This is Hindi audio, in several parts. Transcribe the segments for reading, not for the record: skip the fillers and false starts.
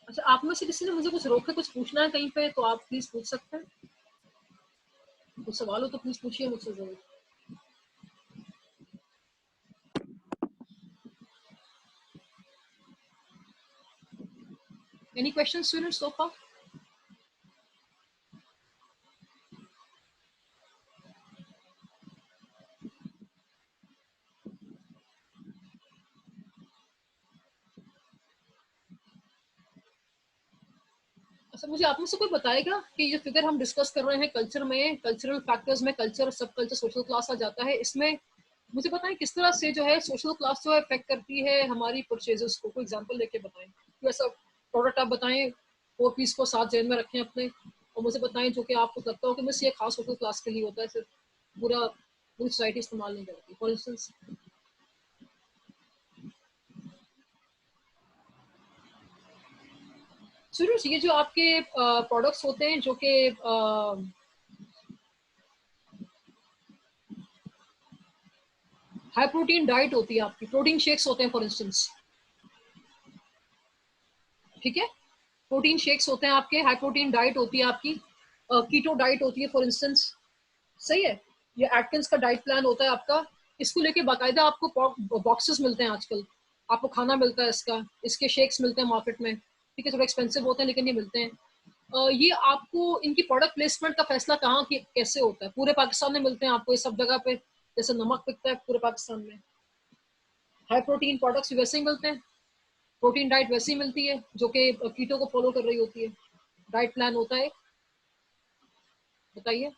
अच्छा, आप में से किसी ने मुझे कुछ रोक के कुछ पूछना है कहीं पे तो आप प्लीज पूछ सकते हैं। कुछ सवाल हो तो प्लीज पूछिए मुझसे जरूर। एनी क्वेश्चन स्टूडेंट्स सो फार? अच्छा, मुझे आप में से कोई बताएगा कि ये फिगर हम डिस्कस कर रहे हैं कल्चर में, कल्चरल फैक्टर्स में कल्चर, सब कल्चर, सोशल क्लास आ जाता है इसमें। मुझे बताएं किस तरह से जो है सोशल क्लास जो है अफेक्ट करती है हमारी परचेजेस को। कोई एग्जांपल लेके बताएं, कोई ऐसा प्रोडक्ट आप बताएं, 4 पीस को 7 जेन में रखें अपने, और मुझे बताएं जो कि आपको लगता हो कि बस ये खास सोशल क्लास के लिए होता है, सिर्फ पूरा पूरी सोसाइटी इस्तेमाल नहीं करती। फॉर इंस्टेंस सुरेश, ये जो आपके प्रोडक्ट्स होते हैं जो कि हाई प्रोटीन डाइट होती है आपकी, प्रोटीन शेक्स होते हैं फॉर इंस्टेंस, ठीक है, प्रोटीन शेक्स होते हैं आपके, हाई प्रोटीन डाइट होती है आपकी, कीटो डाइट होती है फॉर इंस्टेंस, सही है, ये एटकिंस का डाइट प्लान होता है आपका। इसको लेके बाकायदा आपको बॉक्सेस मिलते हैं आजकल, आपको खाना मिलता है इसका, इसके शेक्स मिलते हैं मार्केट में, ठीक है, थोड़ा एक्सपेंसिव होते हैं लेकिन ये मिलते हैं। ये आपको इनकी प्रोडक्ट प्लेसमेंट का फैसला कहाँ की कैसे होता है? पूरे पाकिस्तान में मिलते हैं आपको ये सब जगह पे, जैसे नमक बिकता है पूरे पाकिस्तान में, हाई प्रोटीन प्रोडक्ट्स वैसे ही मिलते हैं, प्रोटीन डाइट वैसे ही मिलती है जो कि कीटो को फॉलो कर रही होती है, डाइट प्लान होता है। बताइए।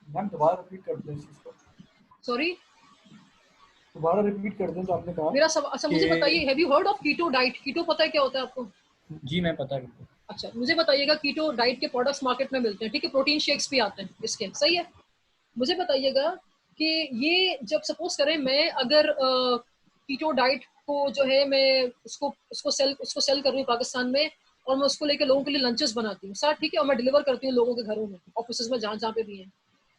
मैम दोबारा रिपीट कर दें इस चीज को, सॉरी, दोबारा रिपीट कर दें जो आपने कहा मेरा सब अच्छा मुझे बताइए, कि। Have you heard of keto diet? Keto पता है क्या होता है आपको? जी मैं पता है। अच्छा, मुझे बताइएगा, कीटो डाइट के प्रोडक्ट्स मार्केट में मिलते हैं, ठीक है, प्रोटीन शेक्स भी आते हैं इसके, सही है। मुझे बताइएगा कि ये जब सपोज करें मैं अगर कीटो डाइट को जो है मैं उसको सेल कर रही हूँ पाकिस्तान में, और मैं उसको लेकर लोगों के लिए लंचेस बनाती हूँ साथ, ठीक है, और मैं डिलीवर करती हूँ लोगों के घरों में, ऑफिस में, जहाँ जहाँ पे भी हैं,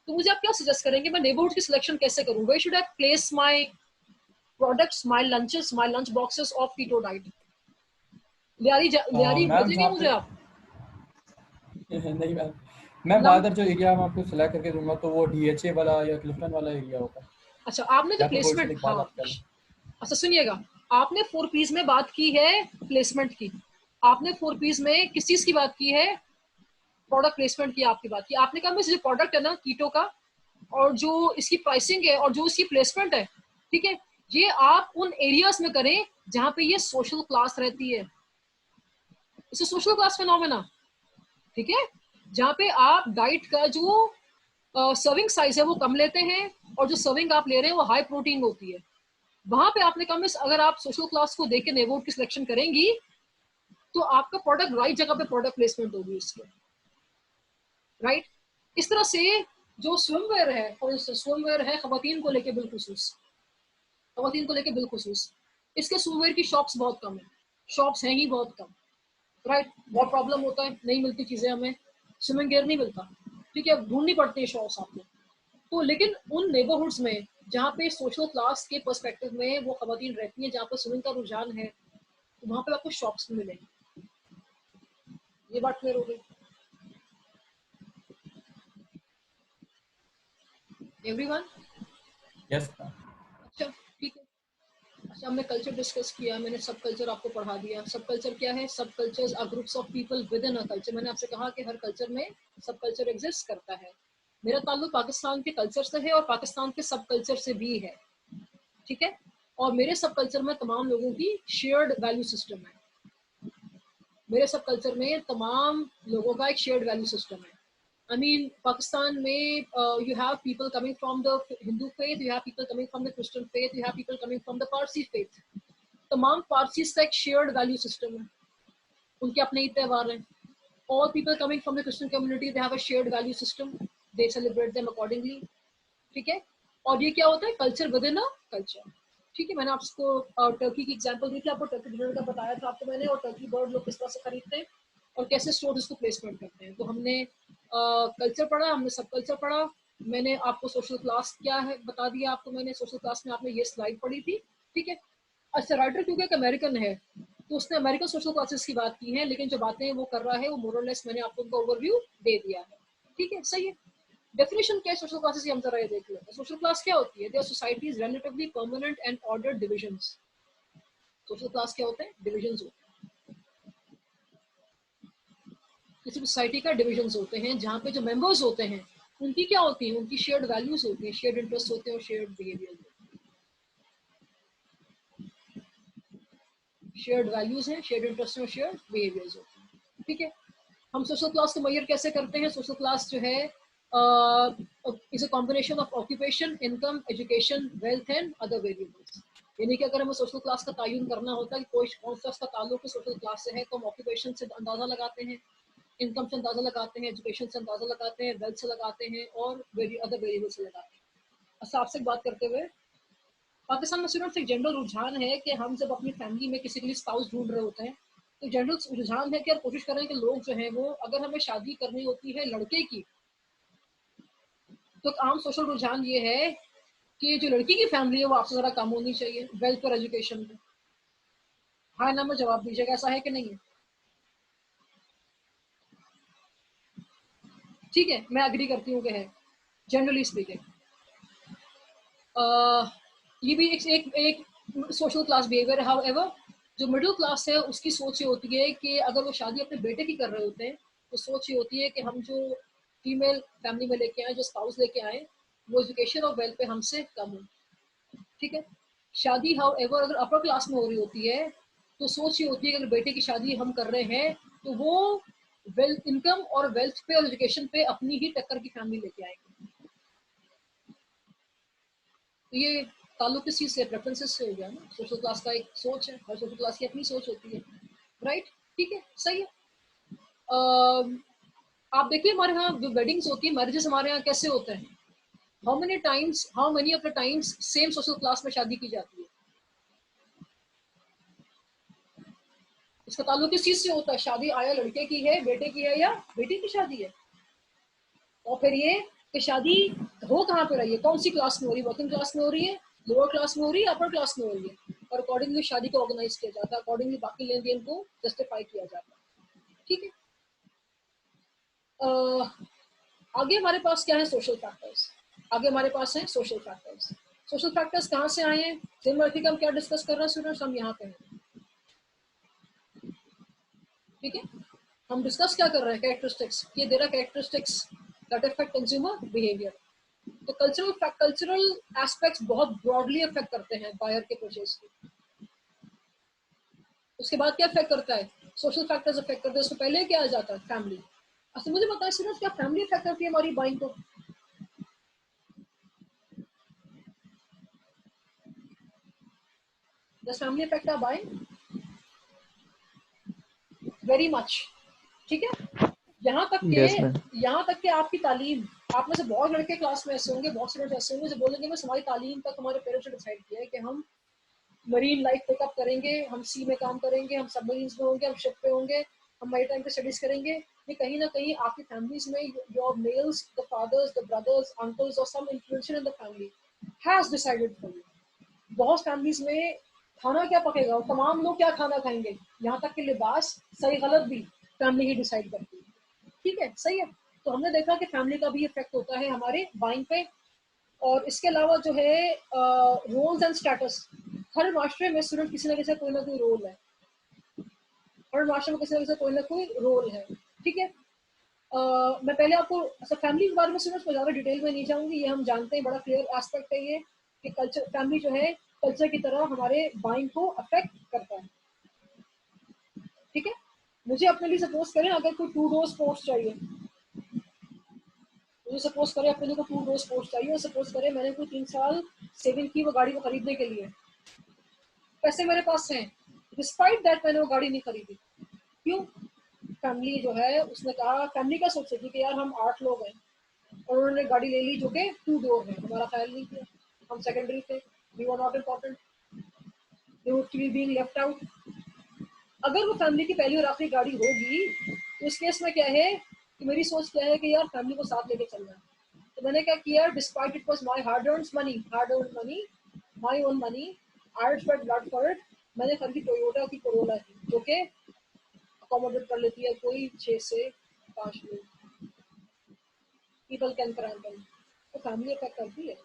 तो मुझे आप क्या सजेस्ट करेंगे मैं नेबरहुड की सिलेक्शन कैसे करूँ? Where should I place my products, my lunches, my lunch boxes of keto diet? लियारी मैम भेजेंगे जहाँ मुझे पे आप? नहीं मैम, मैं लम ज़्यादातर जो एरिया मैं आपको सिलेक्ट करके दूंगा तो वो डीएचए वाला या क्लिफ्टन वाला एरिया होगा, अच्छा, आपने जो या फिर प्लेसमेंट, गोल्ड हाँ, बात कर लें। अच्छा सुनिएगा, आपने 4 पीस में बात की है प्लेसमेंट की, आपने 4 पीस में किस चीज की बात की है? प्रोडक्ट प्लेसमेंट की आपकी बात की, आपने कहा जो प्रोडक्ट है ना कीटो का, और जो इसकी प्राइसिंग है और जो इसकी प्लेसमेंट है, ठीक है, ये आप उन एरियाज में करें जहां पे ये सोशल क्लास रहती है, इसे सोशल क्लास फिनोमेना, ठीक है, जहाँ पे आप डाइट का जो सर्विंग साइज है वो कम लेते हैं, और जो सर्विंग आप ले रहे हैं वो हाई प्रोटीन होती है, वहां पे आपने कहा मिस अगर आप सोशल क्लास को देख के नेबरहुड की सिलेक्शन करेंगी तो आपका प्रोडक्ट राइट जगह पे प्रोडक्ट प्लेसमेंट होगी इसके, राइट। इस तरह से जो स्विमवेयर है, और स्विमवेयर है खवातीन को लेके बिलखुसूस, खवातीन को लेके बिलखुसूस, इसके स्विमवेयर की शॉप्स बहुत कम है, शॉप्स हैं ही बहुत कम, राइट, बहुत प्रॉब्लम होता है, नहीं मिलती चीजें हमें, स्विमिंग गियर नहीं मिलता, ठीक है, ढूंढनी पड़ती है शॉप्स आपको। तो लेकिन उन नेबरहुड्स में जहाँ पे सोशल क्लास के पर्सपेक्टिव में वो खवातीन रहती हैं, जहाँ पर स्विमिंग का रुझान है, तो वहाँ पे आपको शॉप्स मिलेंगे। ये बात क्लियर हो गई एवरीवन? Yes ma'am. अच्छा, ठीक है। अच्छा, हमने कल्चर डिस्कस किया, मैंने सब कल्चर आपको पढ़ा दिया। सब कल्चर क्या है? सब cultures are groups of people within a culture. मैंने आपसे कहा कि हर कल्चर में सब कल्चर एग्जिस्ट करता है। मेरा ताल्लुक पाकिस्तान के कल्चर से है और पाकिस्तान के सब कल्चर से भी है, ठीक है, और मेरे सब कल्चर में तमाम लोगों की शेयर्ड वैल्यू सिस्टम है, मेरे सब कल्चर में तमाम लोगों का एक शेयर्ड वैल्यू सिस्टम है। I mean, Pakistan में you have people coming from the Hindu faith, you have people coming from the Christian faith, you have people coming from the Parsi faith. तमाम पारसीज का एक शेयर्ड वैल्यू सिस्टम है, उनके अपने ही त्यौहार हैं। All people coming from the Christian community, they have a shared value system, they celebrate them accordingly, ठीक है। और ये क्या होता है? Culture with in a culture, ठीक है। मैंने आपको टर्की की एग्जांपल दी थी, आपको टर्की डिनर का बताया था आपको मैंने, और टर्की बर्ड लोग किस तरह से खरीदते हैं और कैसे स्टोर इसको प्लेसमेंट करते हैं। तो हमने कल्चर पढ़ा, हमने सब कल्चर पढ़ा, मैंने आपको सोशल क्लास क्या है बता दिया आपको, मैंने सोशल क्लास में आपने ये स्लाइड पढ़ी थी, ठीक है। अच्छा, राइटर क्योंकि एक अमेरिकन है तो उसने अमेरिकन सोशल क्लासेस की बात की है, लेकिन जो बातें वो कर रहा है वो मोरलेस मैंने आपको उनका ओवरव्यू दे दिया है, ठीक है, सही है। डेफिनेशन क्या है सोशल क्लासेस की हम जरा ये देख लेते हैं। सोशल क्लास क्या होती है? They are societies relatively permanent and ordered divisions. Social class क्या होते हैं? डिविजन्स होते हैं, किसी भी सोसाइटी का डिविजन्स होते हैं जहाँ पे जो मेंबर्स होते हैं उनकी क्या होती है? उनकी शेयर्ड वैल्यूज होती हैं, शेयर्ड इंटरेस्ट होते हैं और शेयर्ड बिहेवियर होते हैं। शेयर्ड वैल्यूज हैं, शेयर्ड इंटरेस्ट और शेयर्ड बिहेवियर्स होते हैं, ठीक है। हम सोशल क्लास को मेजर कैसे करते हैं? सोशल क्लास जो है is a combination of occupation, income, education, wealth and other variables. यानी कि अगर हमें सोशल क्लास का तयन करना होता है कि कोई कौन सा उसका ताल्लुक सोशल क्लास से है, तो हम ऑक्यूपेशन से अंदाजा लगाते हैं, इनकम से अंदाजा लगाते हैं, एजुकेशन से अंदाजा लगाते हैं, वेल्थ से लगाते हैं और अदर वेरिएबल से लगाते हैं। अच्छा, आपसे बात करते हुए, पाकिस्तान में सिर्फ एक जनरल रुझान है कि हम जब अपनी फैमिली में किसी के लिए स्पाउस ढूंढ रहे होते हैं तो जनरल रुझान है कि यार कोशिश करें कि लोग जो हैं वो, अगर हमें शादी करनी होती है लड़के की, तो आम सोशल रुझान ये है कि जो लड़की की फैमिली है वो आपसे ज़रा कम होनी चाहिए वेल्थ और एजुकेशन में। हाँ ना में जवाब दीजिएगा, ऐसा है कि नहीं है? ठीक है, मैं अग्री करती हूँ कि है, जनरली स्पीकिंग। ये भी एक सोशल क्लास बिहेवियर है। हाउएवर जो मिडिल क्लास है उसकी सोच ये होती है कि अगर वो शादी अपने बेटे की कर रहे होते हैं तो सोच ये होती है कि हम जो फीमेल फैमिली में लेके आए, जो स्पाउस लेके आए, वो एजुकेशन और वेल्थ पे हमसे कम हो, ठीक है। शादी हाउएवर अगर अपर क्लास में हो रही होती है तो सोच ये होती है कि अगर बेटे की शादी हम कर रहे हैं तो वो वेल्थ, इनकम और वेल्थ पे और एजुकेशन पे अपनी ही टक्कर की फैमिली लेके आएंगे। तो ये ताल्लुक किस चीज से, प्रेफरेंसेस से हो गया ना। सोशल क्लास का एक सोच है, हर सोशल क्लास की अपनी सोच होती है, राइट, ठीक है, सही है। आप देखिए हमारे यहाँ जो वेडिंग्स होती है, मैरिजेस हमारे यहाँ कैसे होते हैं, how many of the times same social class में शादी की जाती है। इसका ताल्लुक किस चीज से होता है? शादी आया लड़के की है, बेटे की है या बेटी की शादी है, और फिर ये कि शादी हो कहाँ पे रही है, कौन सी क्लास में हो रही है, वर्किंग क्लास में हो रही है, लोअर क्लास में हो रही है, अपर क्लास में हो रही है, और अकॉर्डिंगली शादी को ऑर्गेनाइज किया जाता है, अकॉर्डिंगली बाकी लेन देन को जस्टिफाई किया जाता है, ठीक है। आगे हमारे पास क्या है? Social factors. आगे हमारे पास है सोशल फैक्टर्स। सोशल फैक्टर्स कहाँ से आए हैं? जिनमें हम क्या डिस्कस कर रहे हैं स्टूडेंट्स, हम यहाँ पे हैं, ठीक है। हम डिस्कस क्या कर रहे हैं? कैरेक्टरिस्टिक्स, ये दे रहा characteristics that affect consumer behaviour. तो कल्चरल एस्पेक्ट्स बहुत ब्रॉडली अफेक्ट करते हैं बायर के परचेज की। उसके बाद क्या अफेक्ट करता है? सोशल फैक्टर्स अफेक्ट करते हैं। उससे पहले क्या आ जाता है? फैमिली। अच्छा, मुझे बताएं सिर्फ क्या फैमिली अफेक्ट करती है हमारी बाइंग को? Does family affect our buying? Very much, ठीक है। यहाँ तक के यस मैम। यहाँ तक के आपकी तालीम, आप में से बहुत लड़के क्लास में ऐसे होंगे, बहुत स्टूडेंट ऐसे होंगे जो बोलेंगे बस हमारी तालीम तक हमारे पेरेंट्स ने डिसाइड किया है कि हम मरीन लाइफ पिकअप करेंगे, हम सी में काम करेंगे, हम सबमरीन्स में होंगे, हम शिप पे होंगे, हम मैरी टाइम पे स्टडीज करेंगे। ये कहीं ना कहीं आपकी फैमिलीज में your males, the fathers, the brothers, uncles और some influencer in the family has decided for you. बहुत फैमिलीज में खाना क्या पकेगा और तमाम लोग क्या खाना खाएंगे, यहाँ तक कि लिबास सही गलत भी फैमिली ही डिसाइड करती है, ठीक है, सही है। तो हमने देखा कि फैमिली का भी इफेक्ट होता है हमारे बाइंग पे। और इसके अलावा जो है रोल्स एंड स्टेटस, हर माशरे में स्टूडेंट किसी ना कोई रोल है, हर माशरे में किसी ना कोई रोल है, ठीक है। मैं पहले आपको फैमिली के बारे में स्टूडेंट्स को ज़्यादा डिटेल में नहीं जाऊंगी, ये हम जानते हैं, बड़ा क्लियर एस्पेक्ट है ये कि कल्चर, फैमिली जो है कल्चर की तरह हमारे बाइंग को अफेक्ट करता है, ठीक है। मुझे अपने लिए सपोज करें अगर कोई 2 डोर स्पोर्ट्स चाहिए, मुझे सपोज करें अपने लिए को 2 डोर स्पोर्ट्स चाहिए, और सपोज करें मैंने कोई 3 साल सेविंग की वो गाड़ी को खरीदने के लिए, पैसे मेरे पास हैं, डिस्पाइट दैट मैंने वो गाड़ी नहीं खरीदी। क्यों? फैमिली जो है उसने कहा, फैमिली क्या सोच रही थी कि यार हम 8 लोग हैं और उन्होंने गाड़ी ले ली जो कि 2 डोर है, हमारा ख्याल नहीं किया, हम सेकेंडरी थे, we were not important, they would be being left out. अगर वो फैमिली की पहली और आखिरी गाड़ी होगी तो इस केस में क्या है कि मेरी सोच क्या है कि यार फैमिली को साथ लेके चलना है, तो मैंने क्या किया, despite it was my hard earned money, my own money, I sweat blood for it, मैंने खरीदी टोयोटा की कोरोला की, जो कि अकोमोडेट कर लेती है कोई 6 से 5 लोग, पीपल कैन क्रैम इन। तो फैमिली अफेक्ट करती है।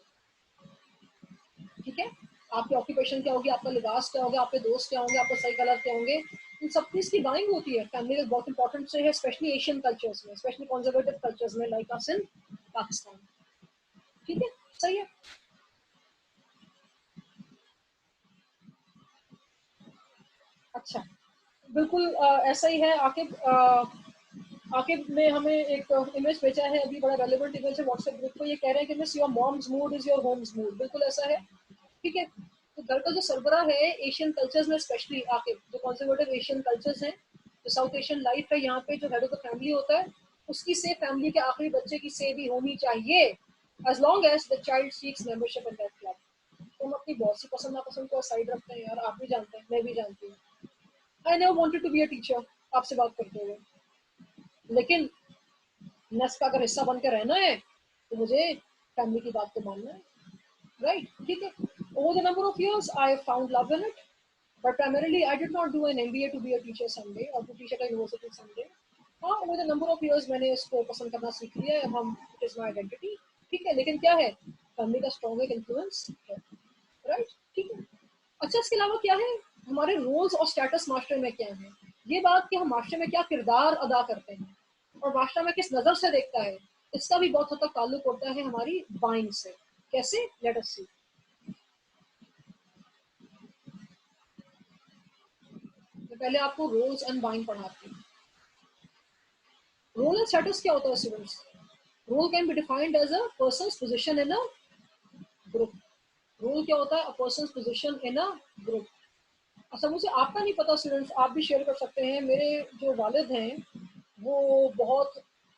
ठीक है, आपकी ऑक्यूपेशन क्या होगी, आपका लिबास क्या होगा, आपके दोस्त क्या होंगे, आपके सही कलर क्या होंगे, इन सब चीज की बाइंग होती है। फैमिली का बहुत इंपॉर्टेंट से है, स्पेशली एशियन कल्चर्स में, स्पेशली कंजर्वेटिव कल्चर्स में, लाइक अस इन पाकिस्तान। ठीक है, सही है। अच्छा, बिल्कुल ऐसा ही है। आकिब आकिब ने हमें एक इमेज भेजा है, अभी बड़ा रेलेवेंट इमेज है व्हाट्सएप ग्रुप को। ये कह रहे हैं कि miss your mom's mood is your home's mood. बिल्कुल ऐसा है। ठीक है, तो घर का जो सरबराह है एशियन कल्चर्स में, स्पेशली आकिब, जो कंजर्वेटिव एशियन कल्चर्स हैं, जो साउथ एशियन लाइफ है, यहाँ पे जो हेड ऑफ द फैमिली होता है, उसकी से फैमिली के आखिरी बच्चे की से भी होनी चाहिए, as long as the child seeks membership in that club. तो हम अपनी बहुत सी पसंद नापसंद को साइड रखते हैं यार, आप भी जानते हैं, मैं भी जानती हूँ। I never wanted to be a teacher, आपसे बात करते हुए, लेकिन नस का अगर हिस्सा बन के रहना है तो मुझे फैमिली की बात को मानना है, राइट? ठीक है। Over the number of years I have found love in it, but primarily I did not do an MBA to be a teacher someday or to teach at a university someday. हाँ, over the number of years मैंने इसको पसंद करना सीख लिया है, हम इट इज माई आइडेंटिटी। ठीक है, लेकिन क्या है, फैमिली का स्ट्रॉन्ग एक इन्फ्लुएंस है, राइट? ठीक है। अच्छा, इसके अलावा क्या है, हमारे रोल्स और स्टेटस मास्टर में क्या है, ये बात कि हम मास्टर में क्या किरदार अदा करते हैं और मास्टर में किस नजर से देखता है, इसका भी बहुत हद तक ताल्लुक होता है हमारी बाइंग से। कैसे, लेट अस सी। मैं पहले आपको रोल्स एंड बाइंग पढ़ाती हूँ। रोल एंड स्टेटस क्या होता है students? Role can be defined as a person's position in a group. Role क्या होता है? A person's position in a group. अच्छा, मुझे आपका नहीं पता स्टूडेंट्स, आप भी शेयर कर सकते हैं। मेरे जो वालिद हैं वो बहुत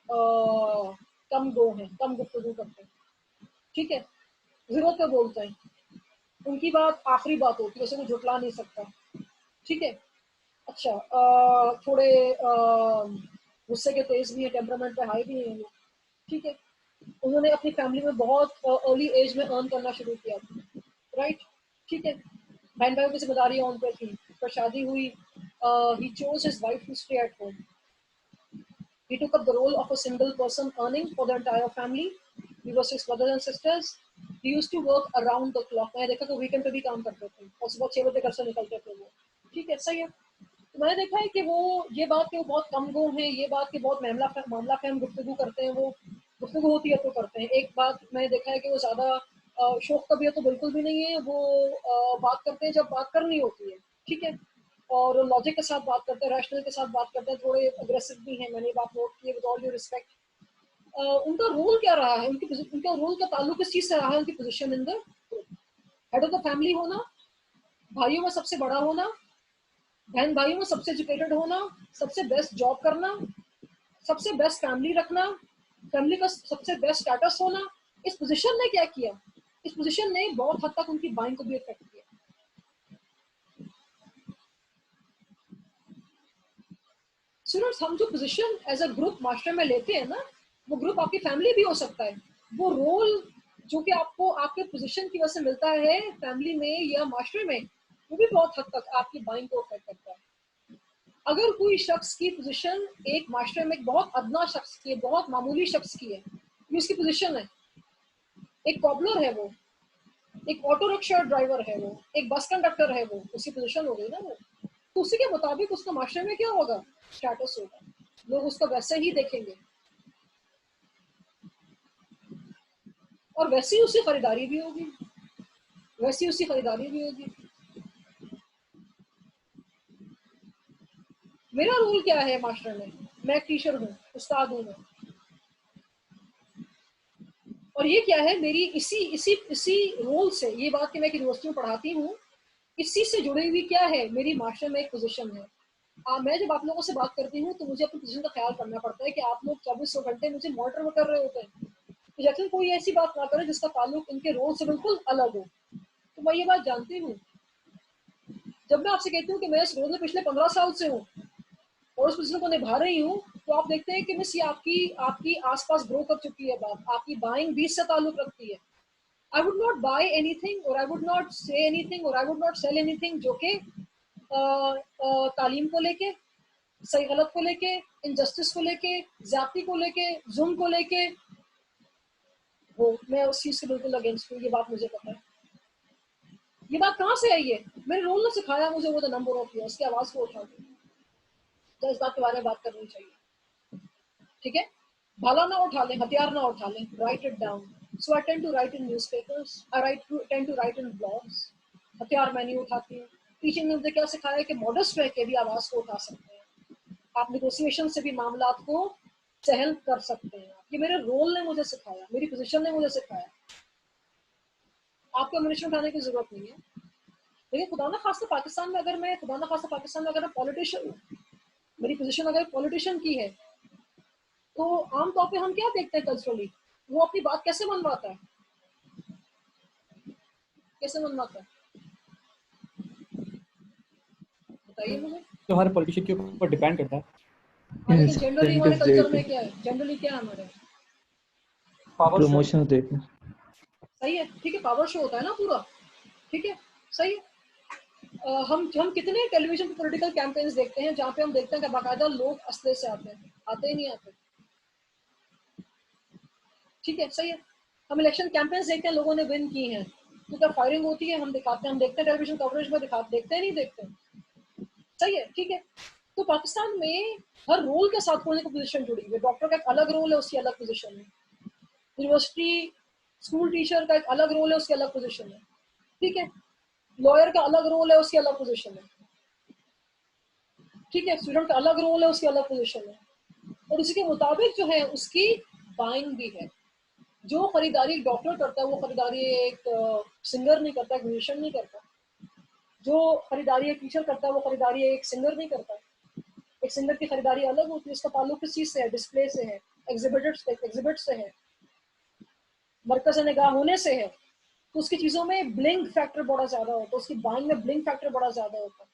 कम गो हैं, कम गुफ्तगू करते हैं। ठीक है, जरूरत पे बोलते हैं, उनकी बात आखिरी बात होती है, उसे कोई झुटला नहीं सकता। ठीक है। अच्छा, थोड़े गुस्से के तेज भी है, टेम्परामेंट पे हाई भी है वो। ठीक है, उन्होंने अपनी फैमिली में बहुत अर्ली एज में अर्न करना शुरू किया, राइट? ठीक है, बहन भाइयों की जिम्मेदारियां उन पर थी, पर शादी हुई, he chose his wife to stay at home. He took up the role of a single person earning for the entire family. We were 6 brothers and sisters. We used to work around the clock. मैंने देखा तो वीकेंड पे भी काम करते थे और सुबह 6 बजे घर से निकलते थे वो। ठीक है, सही है। तो मैंने देखा है कि वो, ये बात कि वो बहुत कम गो हैं, ये बात कि बहुत मामला फहम गुफ्तगू करते हैं, वो गुफ्तगू होती है तो करते हैं। एक बात मैंने देखा है कि वो ज्यादा शौक तबीयत तो बिल्कुल भी नहीं है, वो बात करते हैं जब बात करनी होती है। ठीक है, और लॉजिक के साथ बात करते हैं, रैशनल के साथ बात करते हैं, थोड़े अग्रेसिव भी हैं, मैंने बात नोट की है, विद ऑल ड्यू रिस्पेक्ट। उनका रोल क्या रहा है, उनका रोल का ताल्लुक किस चीज से रहा है, उनकी position in the head of the family होना, भाइयों में सबसे बड़ा होना, बहन भाइयों में सबसे एजुकेटेड होना, सबसे बेस्ट जॉब करना, सबसे बेस्ट फैमिली रखना, फैमिली का सबसे बेस्ट स्टेटस होना। इस पोजीशन ने क्या किया, इस पोजीशन ने बहुत हद तक उनकी बाइंग को भी इफेक्ट किया। स्टूडेंट्स, हम जो position as a group master में लेते हैं ना, वो ग्रुप आपकी फैमिली भी हो सकता है। वो रोल जो कि आपको आपके पोजीशन की वजह से मिलता है फैमिली में या मास्टर में, वो भी बहुत हद तक आपकी बाइंग को इफेक्ट करता है। अगर कोई शख्स की पोजीशन एक मास्टर में, एक बहुत अदना शख्स की है, बहुत मामूली शख्स की है, ये उसकी पोजीशन है, एक कॉबलर है वो, एक ऑटो रिक्शा ड्राइवर है वो, एक बस कंडक्टर है वो, उसकी पोजीशन हो गई ना वो। तो उसी के मुताबिक उसका मास्टर में क्या होगा, स्टेटस होगा, लोग उसको वैसे ही देखेंगे और वैसी उसी खरीदारी भी होगी, वैसी उसी खरीदारी भी होगी। मेरा रोल क्या है मास्टर में? मैं एक टीचर हूँ, उस्ताद हूँ मैं। और ये क्या है, मेरी इसी इसी इसी रोल से, ये बात कि मैं एक यूनिवर्सिटी में पढ़ाती हूँ, इसी से जुड़ी हुई क्या है, मेरी मास्टर में एक पोजीशन है। मैं जब आप लोगों से बात करती हूँ तो मुझे अपनी पोजीशन का ख्याल करना पड़ता है कि आप लोग 24 घंटे मुझे मॉनिटर में कर रहे होते हैं, तो जैसे कोई ऐसी बात ना करे जिसका ताल्लुक इनके रोल से बिल्कुल अलग हो। तो मैं ये बात जानती हूँ। जब मैं आपसे कहती हूँ कि मैं इस रोल में पिछले 15 साल से हूँ और उस पोजीशन को निभा रही हूँ, तो आप देखते हैं कि मिस ये आपकी आसपास ग्रो कर चुकी है बात, आपकी बाइंग 20 से ताल्लुक रखती है। I would not buy anything और I would not say anything और I would not sell anything जो कि तालीम को लेके, सही गलत को लेके, इनजस्टिस को लेके, ज्यादती को लेके, जुल्म को लेके हो। मैं उस चीज से बिल्कुल अगेंस्ट हूँ, ये बात मुझे पता है। ये बात कहाँ से आई है? मेरे रोल ने सिखाया मुझे वो द नंबर ऑफ ईयर्स की आवाज को उठा के, तो इस बात के बारे में बात करनी चाहिए, ठीक है? भाला ना उठा लें, हथियार ना उठा लें, write it down. So I tend to write in newspapers, I tend to write in blogs. हथियार मैं नहीं उठाती हूँ। टीचिंग ने मुझे क्या सिखाया कि मॉडस्ट रह के भी आवाज को उठा सकते हैं, आप निगोसिएशन से भी मामलात को सहल कर सकते हैं। ये मेरे रोल ने मुझे सिखाया, मेरी पोजीशन ने मुझे सिखाया। आपको एमिनेशन उठाने की जरूरत नहीं है। लेकिन खुदा ना खास्ता पाकिस्तान में अगर मैं पॉलिटिशियन हूँ, मेरी पोजीशन अगर पॉलिटिशियन की है, तो आमतौर पे हम क्या देखते हैं कल्चरली, वो अपनी बात कैसे मनवाता है, कैसे मनवाता है, बताइए मुझे। तो हर पॉलिटिशियन के ऊपर डिपेंड करता है। हाँ, लेकिन जनरली हमारे इंसेंटिव कल्चर देके में क्या है, जनरली क्या है हमारे, पावर शो। प्रमोशन देके सही है, ठीक है, पावर शो होता है ना पूरा, ठीक है, सही है। हम कितने टेलीविजन पे पॉलिटिकल कैंपेन्स देखते हैं जहाँ पे हम देखते हैं कि बाकायदा लोग असले से आते हैं, आते ही नहीं आते, ठीक है, सही है। हम इलेक्शन कैंपेन्स देखते हैं, लोगों ने विन की हैं, तो क्या फायरिंग होती है, हम दिखाते हैं, हम देखते हैं टेलीविजन कवरेज में, देखते हैं नहीं देखते, सही है, ठीक है। तो पाकिस्तान में हर रोल के साथ कोई ना कोई पोजीशन जुड़ी हुई है। डॉक्टर का एक अलग रोल है, उसकी अलग पोजीशन है। यूनिवर्सिटी स्कूल टीचर का एक अलग रोल है, उसकी अलग पोजीशन है, ठीक है। लॉयर का अलग रोल है, उसकी अलग पोजीशन है, ठीक है। स्टूडेंट का अलग रोल है, उसकी अलग पोजीशन है, और उसी के मुताबिक जो है उसकी बाइंग भी है। जो खरीदारी डॉक्टर करता है वो खरीदारी एक सिंगर नहीं करता, एक म्यूजिशियन नहीं करता। जो खरीदारी एक टीचर करता है वो खरीदारी एक सिंगर नहीं करता। एक सिंगर की खरीदारी अलग होती है, उसका ताल्लुक किस चीज से है, डिस्प्ले से है, एग्जिबिट से है, मरकज निगाह होने से है। तो उसकी चीजों में ब्लिंक फैक्टर बड़ा ज्यादा होता है, उसकी बाइंग में ब्लिंक फैक्टर बड़ा ज्यादा होता है।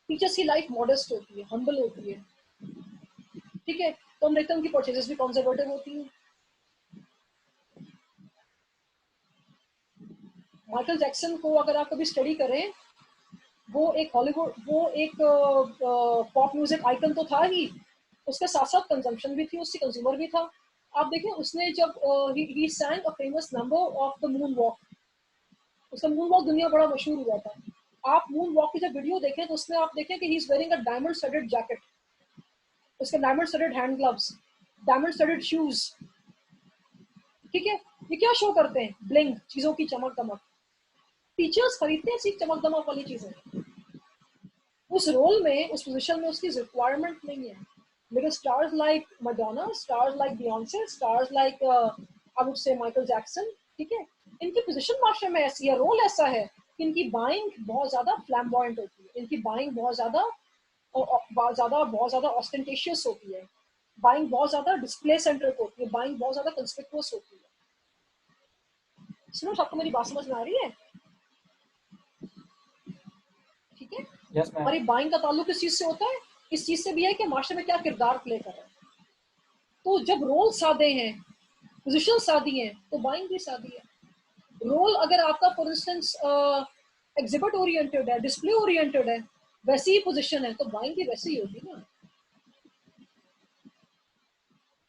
टीचर्स की लाइफ मॉडेस्ट होती है, हम्बल होती है, ठीक है। तो हम देखते हैं उनकी परचेजेस भी कंजर्वेटिव होती है। माइकल जैक्सन को अगर आप कभी स्टडी करें, वो एक हॉलीवुड, वो एक पॉप म्यूजिक आइकन तो था ही, उसके साथ साथ कंजम्पशन भी थी, उससे कंज्यूमर भी था। आप देखें उसने जब he sang a famous number of the moon walk, उसका मून वॉक दुनिया बड़ा मशहूर हुआ था। आप मून वॉक की जब वीडियो देखें तो उसमें आप देखें कि he is wearing a diamond studded jacket, उसके diamond studded hand gloves, diamond studded shoes, ठीक है। ये क्या शो करते हैं? ब्लिंग, चीजों की चमक दमक। टीचर्स खरीदते हैं सिर्फ चमक दमक वाली चीजें, उस रोल में, उस पोजीशन में उसकी रिक्वायरमेंट नहीं है। लेकिन stars like Madonna, stars like Beyonce, stars like I would say Michael Jackson, ठीक है, इनकी पोजीशन मास्टर में ऐसी है, रोल ऐसा है कि इनकी बाइंग बहुत ज्यादा फ्लैम्बॉयंट होती है, इनकी बाइंग बहुत ज्यादा ऑस्टेंटेशियस होती है, बाइंग बहुत ज्यादा डिस्प्ले सेंट्रिक होती है, बाइंग बहुत ज्यादा कंस्पिक्युअस होती है। सुनो, आपको मेरी बात समझ में आ रही है? ठीक है। Yes ma'am. हमारी बाइंग का ताल्लुक किस चीज से होता है? इस चीज से भी है कि मास्टर में क्या किरदार प्ले कर रहा है। तो जब रोल सादे हैं, पोजीशन सादी है, तो बाइंग भी सादी है। रोल अगर आपका फॉर इंस्टेंस एग्जिबिट ओरिएंटेड है, डिस्प्ले ओरिएंटेड है, वैसी ही पोजीशन है, तो बाइंग भी वैसी ही होगी ना।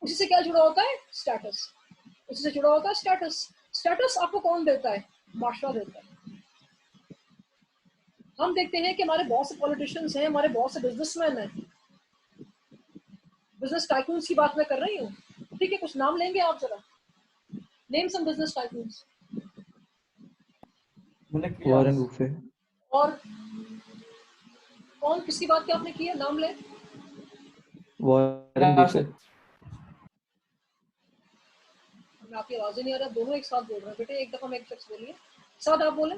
उसी से क्या जुड़ा होता है? स्टेटस। उसी से जुड़ा होता है स्टेटस। स्टेटस आपको कौन देता है? मास्टर देता है। हम देखते हैं कि हमारे बहुत से पॉलिटिशियंस हैं, हमारे बहुत से बिजनेसमैन हैं, बिजनेस टाइकून्स की बात मैं कर रही हूँ, ठीक है। कुछ नाम लेंगे आप जरा, name some business tycoons. Warren Buffett, और कौन, किसकी बात क्या आपने की है, नाम ले। Warren Buffett. आपकी आवाज ही नहीं आ रहा, दोनों एक साथ बोल रहे हैं बेटे, एक दफा में एक शख्स बोलिए, साथ आप बोले।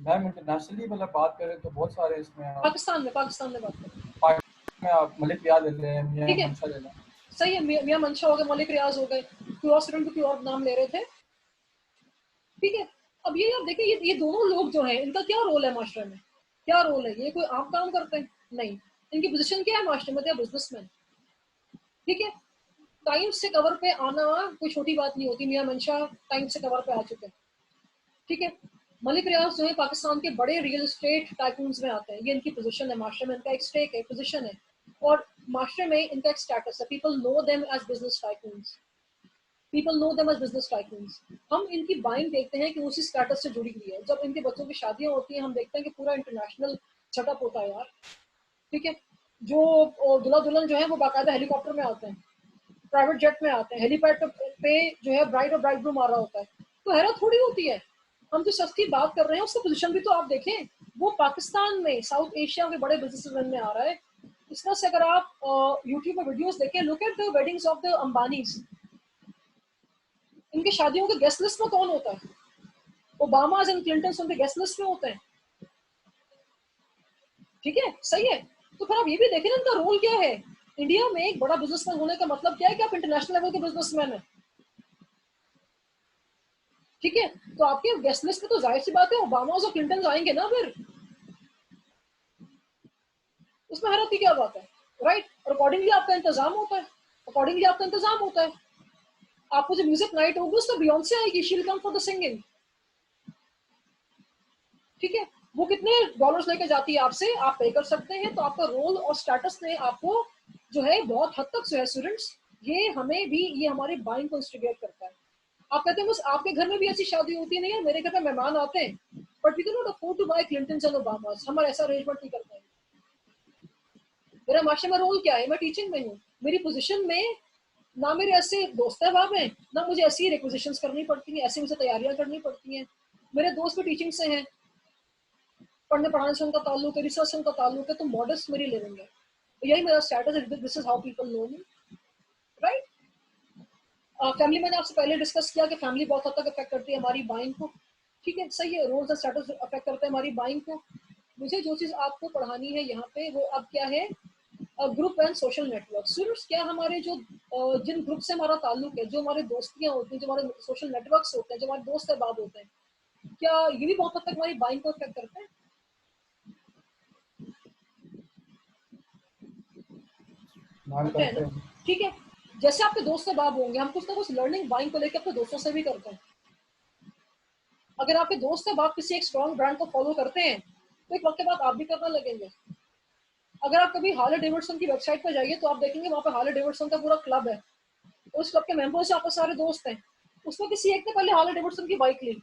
मैम इंटरनेशनली मतलब बात करें तो बहुत सारे इसमें पाकिस्तान में बात करें, पाकिस्तान में आप मलिक रियाज ले लें, मियां ठीक है, मंशा ले लें। सही है। मियां मंशा हो गए, मलिक रियाज हो गए, कोई और स्टूडेंट कोई और नाम ले रहे थे, ठीक है। अब ये आप देखिए, ये दोनों लोग जो हैं, इनका क्या रोल है मास्टर में? क्या रोल है, ये कोई आम काम करते हैं? नहीं। इनकी पोजीशन क्या है मास्टर में? बिजनेसमैन। ठीक है, टाइम्स से कवर पे आना कोई छोटी बात नहीं होती। मियां मंशा टाइम्स से कवर पे आ चुके हैं। ठीक है, मलिक रियाज जो है पाकिस्तान के बड़े रियल एस्टेट टाइकून्स में आते हैं। ये इनकी पोजीशन है मास्टर में, इनका एक स्टेक है, पोजीशन है। और मास्टर में इनका एक स्टेटस है, people know them as business tycoons, people know them as business tycoons. हम इनकी बाइंग देखते हैं कि उसी स्टेटस से जुड़ी हुई है। जब इनके बच्चों की शादियां होती हैं हम देखते हैं कि पूरा इंटरनेशनल सेटअप होता है यार। ठीक है, जो दुल्हा दुल्हन जो है वो बाकायदा हेलीकॉप्टर में आते हैं, प्राइवेट जेट में आते हैं, हेलीपैड पे जो है ब्राइड और ब्राइडग्रूम आ रहा होता है। तो हैरत थोड़ी होती है। हम जो शख्स की बात कर रहे हैं उसका पोजीशन भी तो आप देखें, वो पाकिस्तान में साउथ एशिया के बड़े बिजनेसमैन में आ रहा है। इस तरह से अगर आप यूट्यूब पर वीडियोस देखें, look at the weddings of the Ambanis. इनकी शादियों के गेस्ट लिस्ट में कौन होता है? ओबामा एंड क्लिंटन उनके गेस्ट लिस्ट में होते हैं। ठीक है, सही है। तो फिर आप ये भी देखें ना इनका रोल क्या है। इंडिया में एक बड़ा बिजनेसमैन होने का मतलब क्या है कि आप इंटरनेशनल लेवल के बिजनेसमैन है। ठीक है, तो आपके गेस्ट लिस्ट में तो जाहिर सी बात है ओबामा और क्लिंटन आएंगे ना फिर, उसमें हैरत की क्या बात है? राइट, और अकॉर्डिंगली आपका इंतजाम होता है, अकॉर्डिंगली आपका इंतजाम होता है। आपको जो म्यूजिक नाइट होगी उसमें बियॉन्से आएगी, she will come for the singing. ठीक है, वो कितने डॉलर्स लेके जाती है आपसे, आप पे कर सकते हैं। तो आपका रोल और स्टेटस ने आपको जो है बहुत हद तक जो है स्टूडेंट्स, ये हमें भी, ये हमारे बाइंग को इंस्टिगेट करता है। आप कहते हैं बस आपके घर में भी ऐसी शादी होती नहीं है, मेरे घर में मेहमान आते हैं, but we can not afford to buy Clinton and Obamas, हम ऐसा अरेंजमेंट नहीं कर पाएंगे। मेरा माशरे में रोल क्या है, मैं टीचिंग में हूँ। मेरी पोजीशन में ना मेरे ऐसे दोस्त अहबाब हैं, ना मुझे ऐसी रिक्वेजिशंस करनी पड़ती हैं, ऐसी मुझे तैयारियां करनी पड़ती हैं। मेरे दोस्त भी टीचिंग से हैं, पढ़ने पढ़ाने से उनका ताल्लुक है, रिसर्च से उनका ताल्लुक है, तो मॉडस्ट मेरी लिविंग है। तो यही मेरा स्टेटस है, this is how people know me. Right, family मैंने आपसे पहले डिस्कस किया कि फैमिली बहुत हद तक अफेक्ट करती है हमारी बाइंग को। ठीक है, सही है, रोल्स एंड स्टेटस अफेक्ट करते हैं हमारी बाइंग को। मुझे जो चीज आपको पढ़ानी है यहाँ पे वो अब क्या है, group and social network. Students, क्या हमारे जो जिन ग्रुप से हमारा ताल्लुक है, जो हमारे दोस्तियां होती हैं, जो हमारे सोशल नेटवर्क्स होते हैं, जो हमारे दोस्त अहबाब होते हैं, क्या ये भी बहुत हद तक हमारी बाइंग को अफेक्ट करते हैं? मान करते हैं करते ना? हैं। ठीक है, जैसे आपके दोस्त अहबाब होंगे, हम कुछ ना कुछ लर्निंग बाइंग को लेकर अपने दोस्तों से भी करते हैं। अगर आपके दोस्त अहबाब किसी एक स्ट्रॉन्ग ब्रांड को फॉलो करते हैं तो एक वक्त के बाद आप भी करना लगेंगे। अगर आप कभी हार्ले डेविडसन की वेबसाइट पर जाइए तो आप देखेंगे वहां पर हार्ले डेविडसन का पूरा क्लब है, उस क्लब के मेंबर्स आपके सारे दोस्त हैं। उसमें किसी एक ने पहले हार्ले डेविडसन की बाइक ली,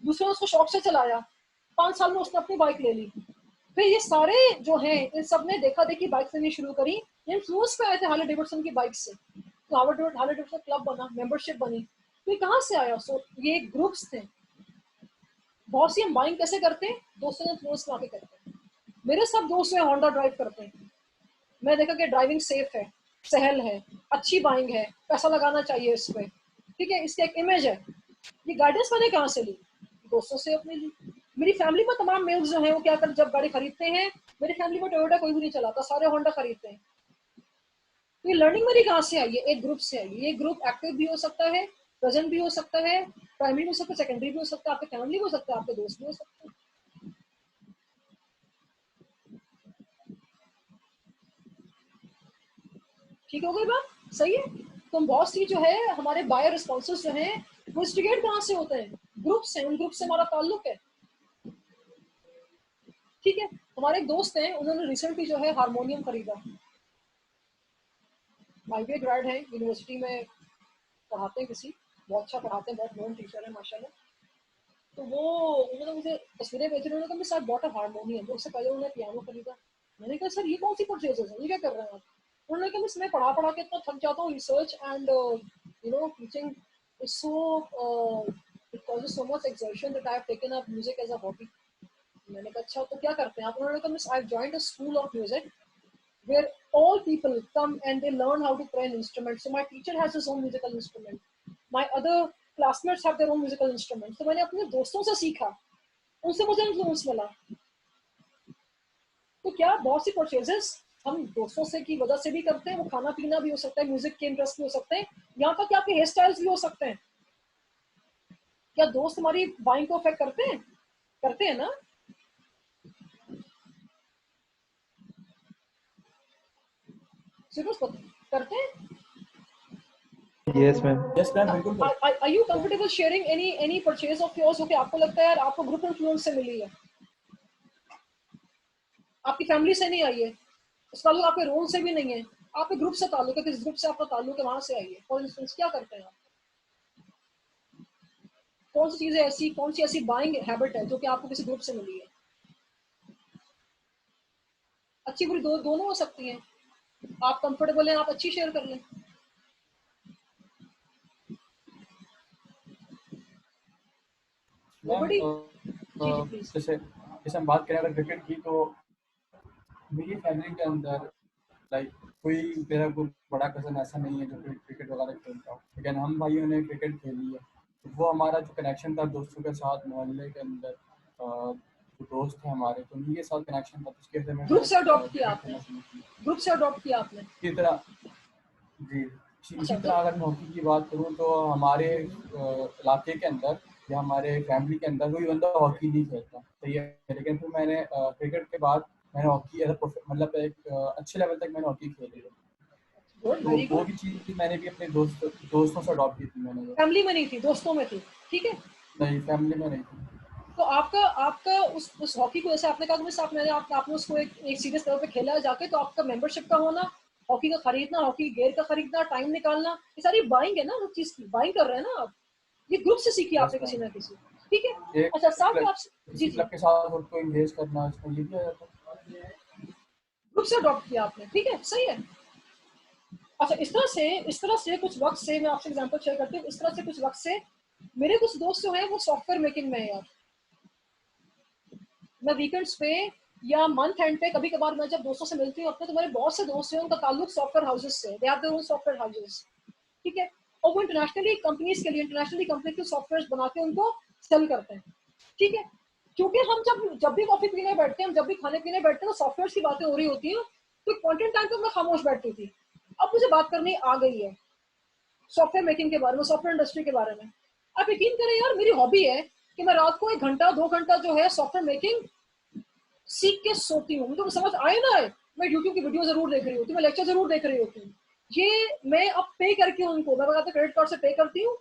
दूसरे ने उसको शौक से चलाया, 5 साल में उसने अपनी बाइक ले ली। फिर ये सारे जो हैं इन सब ने देखा देखी बाइक लेनी शुरू करी, ये इन्फ्लुएंस पे आए थे हार्ले डेविडसन की बाइक से। तो हार्ले डेविडसन क्लब बना, मेंबरशिप बनी। तो ये कहाँ से आया? सो ये ग्रुप्स थे। बहुत सी हम बाइंग कैसे करते हैं, दोस्तों ने इन्फ्लुएंस में आके करते हैं। मेरे सब दोस्त हैं होंडा ड्राइव करते हैं, मैं देखा कि ड्राइविंग सेफ है, सहल है, अच्छी बाइंग है, पैसा लगाना चाहिए इस पे। ठीक है, इसकी एक इमेज है। ये गाइडेंस मैंने कहाँ से ली? दोस्तों से अपने ली। मेरी फैमिली में तमाम मेल्स जो हैं वो क्या कर, जब गाड़ी खरीदते हैं, मेरी फैमिली में टोयोटा कोई भी नहीं चलाता, सारे होंडा खरीदते हैं। तो ये लर्निंग मेरी कहाँ से आई है? एक ग्रुप से आई है। ये ग्रुप एक्टिव भी हो सकता है, प्रेजेंट भी हो सकता है, प्राइमरी भी हो सकता है, सेकेंडरी भी हो सकता है, आपके फैमिली भी हो सकता है, आपके दोस्त भी हो सकते हैं। ठीक हो गई बात? सही है। तो बहुत सी जो है हमारे बायर रिस्पॉन्सेज जो हैं वो इंस्टिगेट कहाँ से होते हैं? ग्रुप से, उन ग्रुप से हमारा ताल्लुक है। ठीक है, हमारे एक दोस्त हैं, उन्होंने रिसेंटली जो है हारमोनियम खरीदा। मालवीय ग्रेड है, यूनिवर्सिटी में पढ़ाते हैं किसी, बहुत अच्छा पढ़ाते हैं, बहुत नोन टीचर है माशाल्लाह। तो वो उन्होंने मुझे तस्वीरें भेजी, उन्होंने कहा मैं सर बॉट अ हारमोनियम, तो उससे पहले उन्होंने पियानो खरीदा। मैंने कहा सर ये कौन सी परचेजेस है, ये क्या कर रहे हैं आप? उन्होंने कहा मैं पढ़ा पढ़ा के इतना थक जाता हूँ, research and teaching is so it causes so much exertion that I have taken up music as a hobby. मैंने कहा अच्छा तो क्या करते हैं आप? उन्होंने कहा miss I joined a school of music where all people come and they learn how to play an instrument. So my teacher has his own musical instrument. My other classmates have their own musical instruments. तो मैंने अपने दोस्तों से सीखा, उनसे मुझे इन्फ्लुएंस मिला। तो क्या बहुत सी परचेजेस हम दोस्तों से की वजह से भी करते हैं, वो खाना पीना भी हो सकता है, म्यूजिक के इंटरेस्ट भी हो सकते हैं, यहाँ तक कि आपके हेयर स्टाइल्स भी हो सकते हैं। क्या दोस्त हमारी बाइंग को अफेक्ट करते हैं? करते हैं ना? करते हैं? Yes ma'am. यस मैम, बिल्कुल करते हैं। Are you comfortable sharing any purchase of yours? Okay, आपको लगता है यार आपको ग्रुप इन्फ्लुएंस से मिली है, आपकी फैमिली से नहीं आई है, उस ताल्लुक आपके रोल से भी नहीं है, आपके ग्रुप से ताल्लुक है, किस ग्रुप से आपका ताल्लुक है वहां से आई है। फॉर इंस्टेंस क्या करते हैं आप? कौन सी चीजें ऐसी, कौन सी ऐसी बाइंग हैबिट है जो कि आपको किसी ग्रुप से मिली है? अच्छी बुरी दोनों हो सकती हैं। आप कंफर्टेबल हैं, आप अच्छी शेयर कर लें। Ma'am ji ji please. जैसे जैसे हम बात करें अगर क्रिकेट की, तो मेरी फैमिली के अंदर लाइक कोई मेरा कोई बड़ा कज़न ऐसा नहीं है जो क्रिकेट वगैरह खेलता हो, लेकिन हम भाइयों ने क्रिकेट खेली है। तो वो हमारा जो कनेक्शन था दोस्तों के साथ, मोहल्ले के अंदर जो दोस्त थे हमारे, तो उन्हीं के साथ कनेक्शन था, तो उसकी वजह से ग्रुप मैंने से अडॉप्ट किया क्रिकेट आपने? खेलना शुरू किया। ग्रुप से अडॉप्ट किया आपने? इसी तरह जी, अच्छा इसी तो तरह अगर मैं हॉकी की बात करूँ, तो हमारे इलाके के अंदर या हमारे फैमिली के अंदर कोई बंदा हॉकी नहीं खेलता, सही है। लेकिन फिर मैंने क्रिकेट के बाद मैंने हॉकी एज मतलब एक अच्छे लेवल तक मैंने हॉकी खेली है। गुड, तो वेरी वो गुड। भी चीज़ मैंने भी अपने दोस्तों से अडॉप्ट की थी मैंने वो। फैमिली में नहीं थी, दोस्तों में थी, ठीक है। नहीं, फैमिली में नहीं थी। तो आपका आपका उस हॉकी को, जैसे आपने कहा कि आप मैंने आपने उसको एक सीरियस लेवल पे खेला है जाके, तो आपका मेंबरशिप का होना, हॉकी का खरीदना, हॉकी गेयर का खरीदना, टाइम निकालना, ये सारी बाइंग है ना, उस चीज की बाइंग कर रहे हैं ना आप। ये ग्रुप से सीखी यस आपने किसी मैम। ना किसी, ठीक है। एक अच्छा साहब क्लब, मैं आपसे, जी किसी जी, क्लब के साथ खुद को एंगेज करना, इसमें ये भी आ जाता है। ग्रुप से अडॉप्ट किया आपने, ठीक है, सही है। अच्छा इस तरह से कुछ वक्त से, मैं आपसे एग्जांपल शेयर करती हूँ, इस तरह से कुछ वक्त से मेरे कुछ दोस्त जो हैं वो सॉफ्टवेयर मेकिंग में है यार। मैं वीकेंड्स पे या मंथ एंड पे कभी कभार मैं जब दोस्तों से मिलती हूँ अपने, तो मेरे बहुत से दोस्त हैं उनका ताल्लुक सॉफ्टवेयर हाउसेस से, they have their own software houses, ठीक है। और वो इंटरनेशनली कंपनीज के लिए, इंटरनेशनली कंपनी के सॉफ्टवेयर बना के उनको सेल करते हैं, ठीक है। क्योंकि हम जब जब भी कॉफी पीने बैठते हैं, हम जब भी खाने पीने बैठते हैं, तो सॉफ्टवेयर की बातें हो रही होती हैं, तो एक पॉइंट इन टाइम पे मैं खामोश बैठती थी। अब मुझे बात करनी आ गई है सॉफ्टवेयर मेकिंग के बारे में, सॉफ्टवेयर इंडस्ट्री के बारे में। आप यकीन करें यार, मेरी हॉबी है कि मैं रात को 1 घंटा 2 घंटा जो है सॉफ्टवेयर मेकिंग सीख के सोती हूँ। मुझे समझ आए ना आए, मैं यूट्यूब की वीडियो जरूर देख रही होती हूँ, मैं लेक्चर जरूर देख रही होती हूँ। ये मैं अब पे करके उनको, मैं बताता क्रेडिट कार्ड से पे करती हूँ,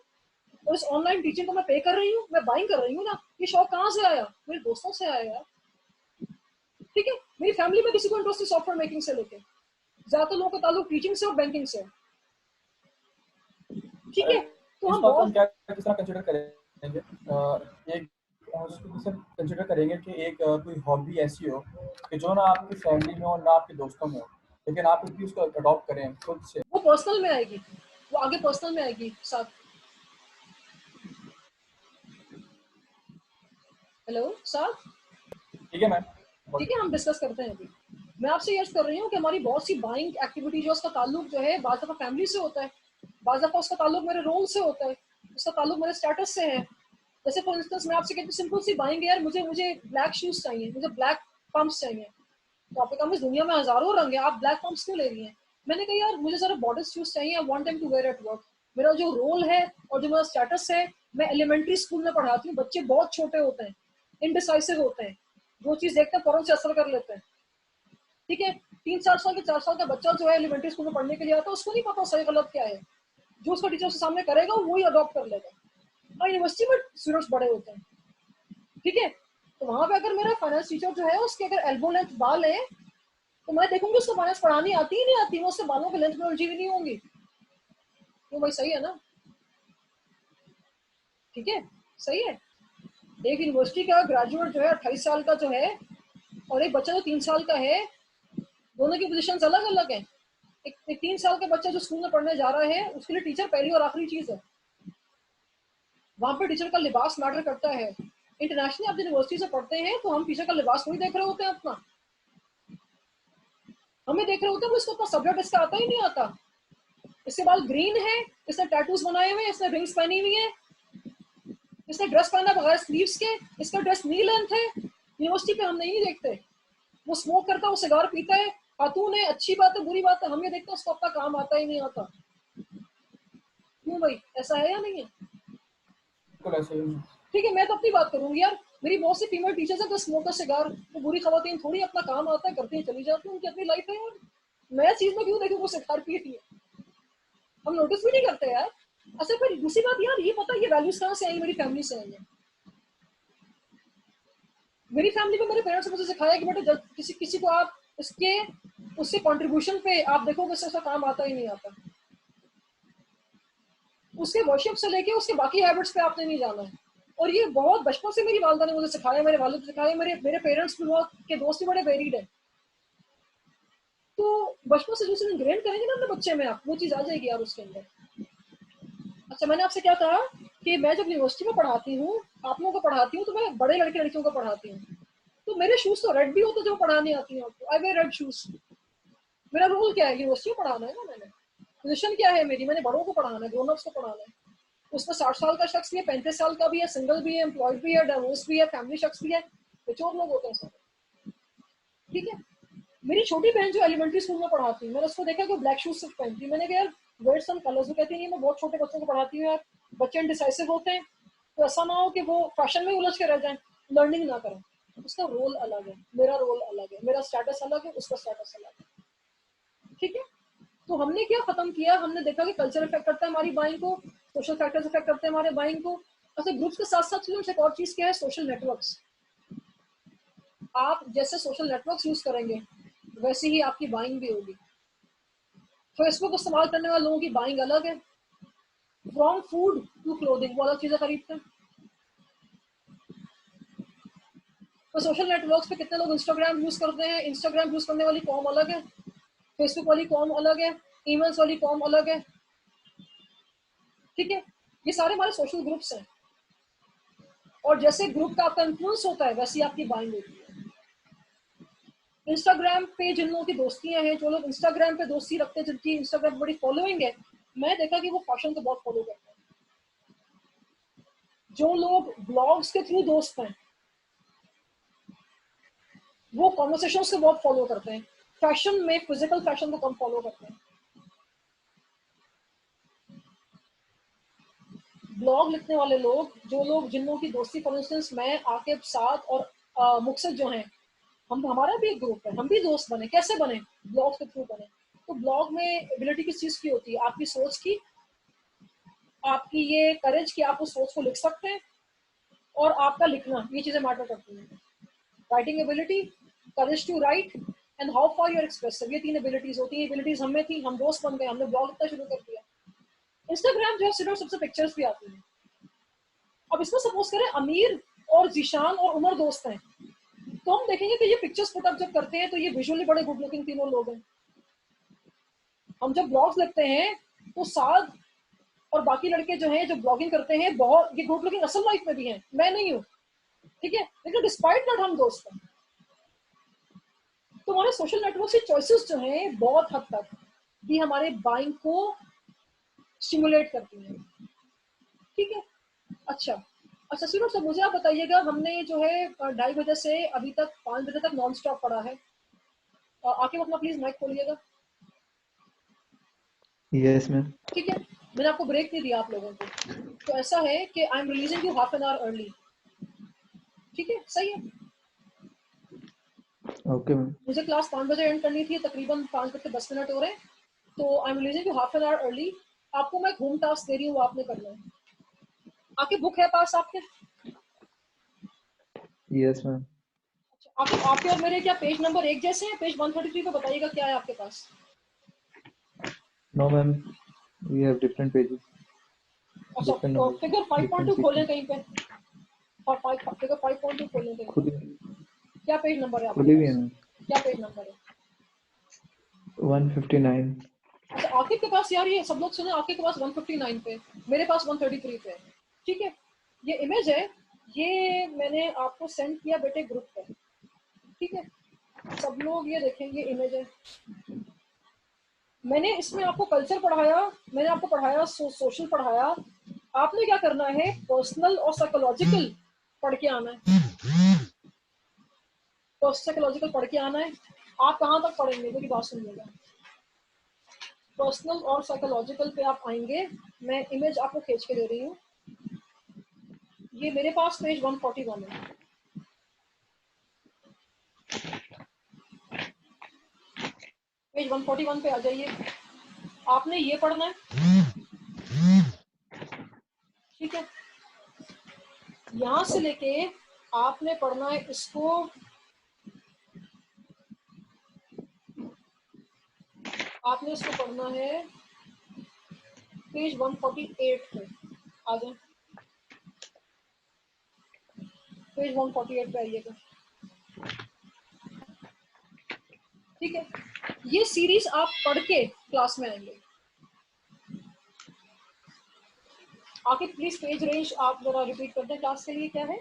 और इस ऑनलाइन टीचिंग को मैं पे कर रही हूँ, मैं बाइंग कर रही हूँ ना। ये शौक कहाँ से आया? मेरे दोस्तों से आया यार, ठीक है। मेरी फैमिली में किसी को इंटरेस्ट है सॉफ्टवेयर मेकिंग से लेके, ज्यादातर लोगों का ताल्लुक टीचिंग से और बैंकिंग से, ठीक है। तो इस हम बात को हम बहुत, क्या किस तरह कंसिडर करेंगे, एक हम उसको किस तरह कंसिडर करेंगे कि एक कोई हॉबी ऐसी हो कि जो ना आपकी फैमिली में हो ना आपके दोस्तों में हो, लेकिन आप फिर भी उसको अडॉप्ट करें खुद से। वो पर्सनल में आएगी, वो आगे पर्सनल में आएगी साथ। हेलो साथ, ठीक है मैम, ठीक है, हम डिस्कस करते हैं अभी। मैं आपसे यर्ज कर रही हूँ कि हमारी बहुत सी बाइंग एक्टिविटी जो उसका ताल्लुक जो है बाज़ दफ़ा फैमिली से होता है, बाज़ दफ़ा उसका ताल्लुक मेरे रोल से होता है, उसका ताल्लुक मेरे स्टेटस से है। जैसे फॉर इंस्टेंस मैं आपसे कहती हूँ सिंपल सी बाइंग है यार, मुझे मुझे ब्लैक शूज चाहिए, मुझे ब्लैक पम्प्स चाहिए। तो आपने कहा इस दुनिया में हजारों रंग है, आप ब्लैक पम्प्स क्यों ले रही हैं? मैंने कहा यार मुझे जरा बॉर्डर शूज चाहिए, I want them to wear at work. मेरा जो रोल है और जो मेरा स्टेटस है, मैं एलिमेंट्री स्कूल में पढ़ाती हूँ, बच्चे बहुत छोटे होते हैं, इनडिसाइसिव होते हैं, जो चीज देखते हैं फौरन से असर कर लेते हैं, ठीक है। 3 4 साल के 4 साल का बच्चा जो है एलिमेंट्री स्कूल में पढ़ने के लिए आता है, उसको नहीं पता सही गलत क्या है, जो उसका टीचर उसके सामने करेगा वही अडॉप्ट कर लेगा। हाँ, यूनिवर्सिटी में स्टूडेंट्स बड़े होते हैं, ठीक है। तो वहां पे अगर मेरा फाइनेंस टीचर जो है उसके अगर एल्बो लेंथ बाल है, तो मैं देखूंगी उसको फाइनेंस पढ़ानी आती ही नहीं आती, वो उसके बालों के लेंथ में उलझी हुई नहीं होंगी। तो भाई सही है ना, ठीक है, सही है। एक यूनिवर्सिटी का ग्रेजुएट जो है 28 साल का जो है, और एक बच्चा जो 3 साल का है, दोनों की पोजीशन अलग अलग है। एक 3 साल का बच्चा जो स्कूल में पढ़ने जा रहा है, उसके लिए टीचर पहली और आखिरी चीज है। वहां पे टीचर का लिबास मैटर करता है। इंटरनेशनली आप यूनिवर्सिटी से पढ़ते हैं तो हम टीचर का लिबास थोड़ी देख रहे होते हैं अपना, हमें देख रहे होते हैं इसको अपना सब्जेक्ट इसका आता ही नहीं आता। इसके बाल ग्रीन है, इसने टैटूज बनाए हुए, इसने रिंग्स पहनी हुई है, इसने ड्रेस पहना बगैर स्लीव्स के, इसका ड्रेस नी लेंथ है। यूनिवर्सिटी पे हम नहीं देखते। वो स्मोक करता है, वो सिगार पीता है, खातून है, अच्छी बात है बुरी बात है, हम ये देखते हैं उसको अपना काम आता ही नहीं आता। क्यों भाई, ऐसा है या नहीं है? बिल्कुल ऐसे ही है। ठीक है, मैं तो अपनी बात करूंगी यार, मेरी बहुत सी फीमेल टीचर्स है तो स्मोकर सिगार, तो बुरी खवातीन थोड़ी, अपना काम आता है करती है चली जाती है, उनकी अपनी लाइफ है यार। मैं चीज में क्यों देखूं वो सिगार पी रही है, हम नोटिस भी नहीं करते यार। अच्छा फिर दूसरी बात यार, ये पता है ये वैल्यूज कहाँ से आई, मेरी फैमिली से आई है। मेरी फैमिली में मेरे पेरेंट्स ने मुझे सिखाया कि बेटा किसी किसी को आप उसके उसके कंट्रीब्यूशन पे आप देखोगे, उसका काम आता ही नहीं आता, उसके वर्शिप से लेके उसके बाकी हैबिट्स पे आपने नहीं जाना है। और ये बहुत बचपन से मेरी वालिदा ने मुझे सिखाया, मेरे वालिद ने सिखाया, मेरे मेरे पेरेंट्स भी बहुत के दोस्त भी बड़े वेरीड है। तो बचपन से जो चीज इंग्रेन करेंगे ना अपने बच्चे में, आप वो चीज आ जाएगी यार उसके अंदर। अच्छा मैंने आपसे क्या कहा कि मैं जब यूनिवर्सिटी में पढ़ाती हूँ, आप लोगों को पढ़ाती हूँ, तो मैं बड़े लड़के लड़कियों को पढ़ाती हूँ, तो मेरे शूज तो रेड भी होते जो पढ़ाने आती हैं आपको, आई वेयर रेड शूज। मेरा रोल क्या है, यूनिवर्सिटी में पढ़ाना है ना, मैंने पोजिशन क्या है मेरी, मैंने बड़ों को पढ़ाना है, ग्रोन अप्स को पढ़ाना है। उसमें 60 साल का शख्स भी है, 35 साल का भी है, सिंगल भी है, एम्प्लॉयड भी है, डाइवोर्स भी है, फैमिली शख्स भी है, कुछ और लोग होते हैं सब। ठीक है, मेरी छोटी बहन जो एलिमेंट्री स्कूल में पढ़ाती है, मैंने उसको देखा कि ब्लैक शूज सिर्फ पहनती है। मैंने कहा यार वेयर सम कलर्स, वो कहती नहीं मैं बहुत छोटे बच्चों को पढ़ाती हूँ यार, बच्चे इनडिसाइसिव होते हैं, तो ऐसा ना हो कि वो फैशन में उलझ के रह जाए, लर्निंग ना करें। उसका रोल अलग है, मेरा रोल अलग है, मेरा स्टेटस अलग है, उसका स्टेटस अलग है। ठीक है, तो हमने क्या खत्म किया, हमने देखा कि कल्चर इफेक्ट करता है हमारी बाइंग को, सोशल फैक्टर्स इफेक्ट करते हैं हमारे बाइंग को। अच्छा ग्रुप्स के साथ साथ एक और चीज क्या है, सोशल नेटवर्क्स। आप जैसे सोशल नेटवर्क्स यूज करेंगे वैसे ही आपकी बाइंग भी होगी। फेसबुक इस्तेमाल करने वाले लोगों की बाइंग अलग है, फ्रॉम फूड टू क्लोथिंग वो अलग चीजें खरीदते हैं। तो सोशल नेटवर्क्स पे कितने लोग इंस्टाग्राम यूज करते हैं, इंस्टाग्राम यूज करने वाली कॉम अलग है, फेसबुक वाली कॉम अलग है, ईमेल्स वाली कॉम अलग है। ठीक है, ये सारे हमारे सोशल ग्रुप्स हैं, और जैसे ग्रुप का आपका इन्फ्लुएंस होता है वैसी आपकी बाइंग होती है। इंस्टाग्राम पे जिन लोगों की दोस्तियां हैं, जो लोग इंस्टाग्राम पे दोस्ती रखते हैं, जिनकी इंस्टाग्राम पे बड़ी फॉलोइंग है, मैं देखा कि वो फैशन को बहुत फॉलो करते हैं। जो लोग ब्लॉग्स के थ्रू दोस्त हैं वो कॉन्वर्सेशंस को बहुत फॉलो करते हैं, फैशन में फिजिकल फैशन को कम फॉलो करते हैं। ब्लॉग लिखने वाले लोग, जो लोग जिन लोगों की दोस्ती, फॉर इंस्टेंस मैं, आकिब, साथ और मुक्सद जो हैं, हम हमारा भी एक ग्रुप है, हम भी दोस्त बने। कैसे बने, ब्लॉग के थ्रू बने। तो ब्लॉग में एबिलिटी किस चीज की होती है, आपकी सोच की, आपकी ये करेज कि आप उस सोच को लिख सकते हैं, और आपका लिखना, ये चीजें मैटर करती हैं। Writing ability, courage to write, and how far your expressive, ये 3 एबिलिटीज होती हैं। एबिलिटीज हमें थी, हम दोस्त बन गए, हमने ब्लॉग लिखना शुरू कर दिया। इंस्टाग्राम जो है सिर्फ सबसे पिक्चर्स भी आती हैं। अब इसमें सपोज करें अमीर और जीशान और उमर दोस्त हैं, तो हम देखेंगे कि ये पिक्चर्स पुटअप जब करते हैं तो ये विजुअली बड़े गुड लुकिंग तीनों लोग हैं। हम जब ब्लॉग्स लिखते हैं तो साद और बाकी लड़के जो हैं जो ब्लॉगिंग करते हैं, बहुत ये गुड लुकिंग असल लाइफ में भी हैं, मैं नहीं हूँ। ठीक है, लेकिन डिस्पाइट दैट हम दोस्त हैं। तो हमारे सोशल नेटवर्क की चॉइसेस जो हैं बहुत हद तक भी हमारे बाइंग को स्टिमुलेट करती हैं। ठीक है, अच्छा अच्छा सुनो, सब मुझे आप बताइएगा, हमने जो है 2:30 बजे से अभी तक 5 बजे तक नॉन स्टॉप पढ़ा है। आके अपना प्लीज माइक खोलिएगा। Yes, ma'am. ठीक है, मैंने आपको ब्रेक नहीं दिया आप लोगों को, तो ऐसा है कि I am releasing you half an hour early. ठीक है, सही है। Okay, ma'am. मुझे क्लास 5 बजे एंड करनी थी, तकरीबन 5 बज के 10 मिनट हो रहे हैं, तो I am releasing you half an hour early. आपको मैं एक होम टास्क दे रही हूँ, वो आपने करना है। आपकी बुक है पास आपके? Yes, ma'am. अच्छा, आपके और मेरे क्या पेज नंबर एक जैसे हैं? पेज 133 पे बताइएगा क्या है आपके पास। No, ma'am. We have different pages, अच्छा, different numbers, फिगर 5.2 different खोलें sequence. कहीं पे, और फिगर 5.2 खोलें कहीं पे। खुली क्या पेज नंबर है आपके खुली हुई है पास, मैम. क्या पेज नंबर है? 159. अच्छा, आकिब के पास, यार ये सब लोग सुने, आकिब के पास 159 पे, मेरे पास 133 पे है। ठीक है, ये इमेज है, ये मैंने आपको सेंड किया बेटे ग्रुप पे। ठीक है, सब लोग ये देखें, ये इमेज है। मैंने इसमें आपको कल्चर पढ़ाया, मैंने आपको पढ़ाया सोशल पढ़ाया। आपने क्या करना है, पर्सनल और साइकोलॉजिकल पढ़ के आना है। तो साइकोलॉजिकल पढ़ के आना है। आप कहाँ तक पढ़ेंगे, मेरी बात सुनिएगा। पर्सनल और साइकोलॉजिकल पे आप आएंगे, मैं इमेज आपको खींच के दे रही हूँ। ये मेरे पास पेज 141 है। पेज 141 पे आ जाइए। आपने ये पढ़ना है, ठीक है। यहां से लेके आपने पढ़ना है इसको, आपने इसको पढ़ना है पेज 148 पे आ जाए, पेज 148 पे आइएगा, ठीक है। ये सीरीज आप पढ़ के क्लास में आएंगे। आके प्लीज पेज रेंज आप जरा रिपीट कर दें क्लास के लिए, क्या है?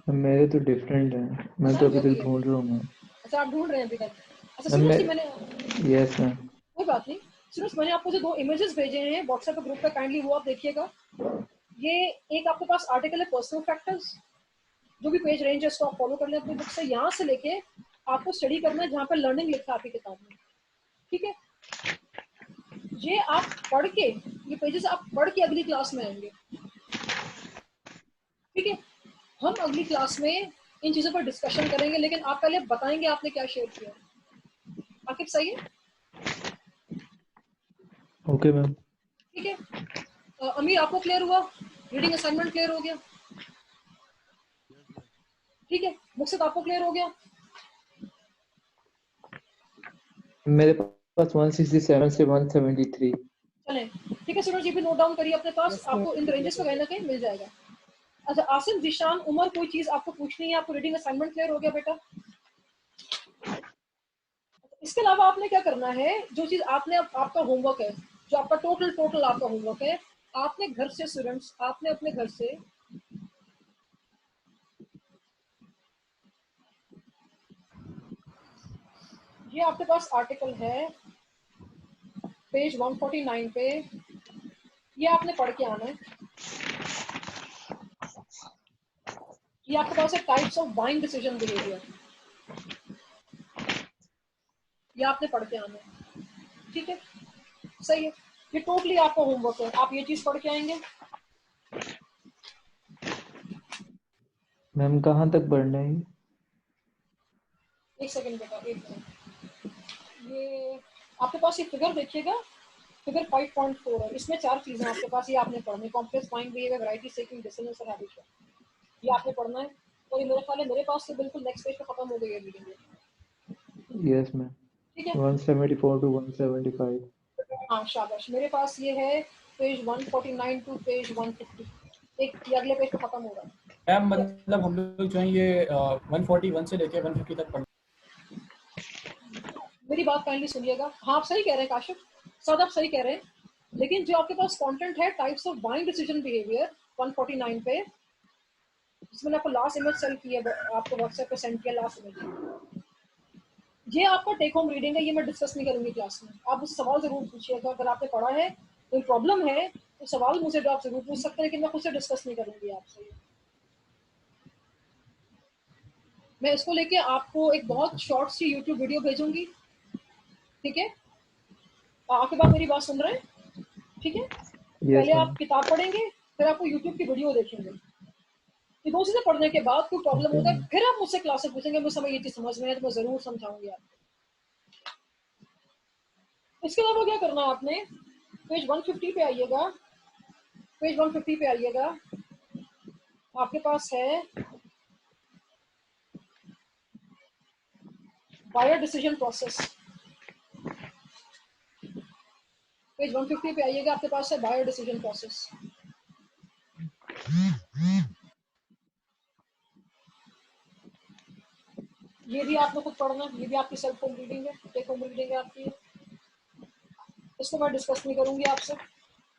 मेरे तो डिफरेंट है, मैं अच्छा तो अभी जो भी तक है, ढूंढ रहा हूँ। अच्छा आप ढूंढ रहे हैं अभी तक। अच्छा मैम सुनो मैं, जी, मैंने यस मैम। कोई बात नहीं, सुनो मैंने आपको जो 2 इमेजेस भेजे हैं व्हाट्सएप ग्रुप पे, काइंडली वो आप देखिएगा। ये एक आपके पास आर्टिकल है पर्सनल फैक्टर्स, जो भी पेज रेंज है इसको आप फॉलो कर लें अपनी बुक से। यहाँ से लेके आपको स्टडी करना है जहाँ पर लर्निंग लिखा है आपकी किताब में, ठीक है। ये आप पढ़ के, ये पेजेस आप पढ़ के अगली क्लास में आएंगे, ठीक है। हम अगली क्लास में इन चीजों पर डिस्कशन करेंगे, लेकिन आप पहले बताएंगे आपने क्या शेयर किया। आकिब सही है? Okay ma'am. ठीक है। अमीर आपको क्लियर हुआ? रीडिंग असाइनमेंट क्लियर हो गया? ठीक है। मुक्सद आपको क्लियर हो गया? मेरे पास 167 से 173। चले ठीक है, सुनो जी भी नोट डाउन करिए अपने पास, यस आपको इन रेंजेस में कहीं ना कहीं मिल जाएगा। अच्छा आसिम, जिशान, उमर, कोई चीज आपको पूछनी है? आपको रीडिंग असाइनमेंट क्लियर हो गया बेटा? इसके अलावा आपने क्या करना है, जो चीज आपने आपका होमवर्क है, जो आपका टोटल आपका होमवर्क है, आपने घर से स्टूडेंट्स, आपने अपने घर से ये आपके पास आर्टिकल है पेज 149 पे, ये आपने पढ़ के आना है। ये आपके पास है types of buying decision behaviour, ये आपने पढ़ के आना है, ठीक है। सही है, ये टोटली आपका होमवर्क है, आप ये चीज पढ़ के आएंगे। मैम कहाँ तक पढ़ना है? एक सेकंड बेटा, एक मिनट। ये आपके पास ये फिगर देखिएगा, फिगर 5.4 है, इसमें 4 चीजें आपके पास, ये आपने पढ़नी। Complex buying behaviour, variety seeking, decision और हैबिट, ये आपने पढ़ना है। और ये मेरे ख्याल है मेरे पास से बिल्कुल नेक्स्ट पेज पे खत्म हो गई है रीडिंग, यस मैम। ठीक है। 174 टू 175। हाँ शाबाश, मेरे पास ये है पेज 149 टू पेज 150, एक ये अगले पेज पे खत्म हो रहा है। मैम मतलब हम लोग जो है ये 141 से लेके 150 तक पढ़। मेरी बात काइंडली सुनिएगा। हाँ आप सही कह रहे हैं काशिफ, सद आप सही कह रहे हैं, लेकिन जो आपके पास कंटेंट है types of buying decision behaviour 149 पे, जिसमें आपको लास्ट इमेज सेंड की है, आपको व्हाट्सएप पे सेंड किया लास्ट इमेज, ये आपका टेक होम रीडिंग है, ये मैं डिस्कस नहीं करूंगी क्लास में। आप मुझसे सवाल जरूर पूछिएगा, अगर आपने पढ़ा है कोई प्रॉब्लम है तो सवाल मुझे आप जरूर पूछ सकते हैं, लेकिन मैं खुद से डिस्कस नहीं करूंगी आपसे। मैं इसको लेके आपको एक बहुत शॉर्ट सी यूट्यूब वीडियो भेजूंगी, ठीक है। आपके बाद मेरी बात सुन रहे हैं, ठीक है। यस पहले मैम। आप किताब पढ़ेंगे, फिर आपको यूट्यूब की वीडियो देखेंगे। ये दो चीजें पढ़ने के बाद कोई प्रॉब्लम ओके होता है मैम। फिर आप मुझसे क्लास में पूछेंगे, मुझे समय ये चीज समझ में है तो मैं जरूर समझाऊंगी आपको। इसके अलावा क्या करना है आपने, पेज 150 पे आइएगा, पेज 150 पे आइएगा, आपके पास है बायर डिसीजन प्रोसेस। पेज 150 पे आइएगा, आपके पास है बायर डिसीजन प्रोसेस। ये भी आपको खुद पढ़ना है, ये भी आपकी सेल्फ होम रीडिंग है, टेक होम रीडिंग है आपकी। इसको मैं डिस्कस नहीं करूंगी आपसे,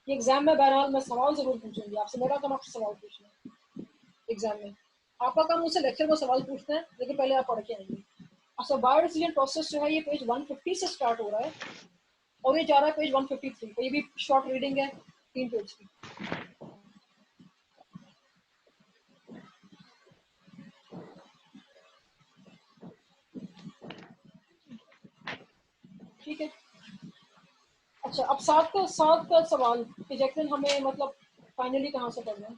ये एग्जाम में बहरहाल मैं सवाल जरूर पूछूंगी आपसे, मेरा काम आपसे सवाल पूछना है एग्जाम में। आपका काम मुझसे लेक्चर में सवाल पूछना है, लेकिन पहले आप पढ़ के आएंगे। अच्छा बायो डिसीजन प्रोसेस जो है ये पेज 150 से स्टार्ट हो रहा है और ये जा रहा है पेज 153 पे, ये भी शॉर्ट रीडिंग है 3 पेज की। ठीक है। अच्छा अब सात का सवाल कि जैक्लिन हमें मतलब फाइनली कहाँ से पढ़ना है,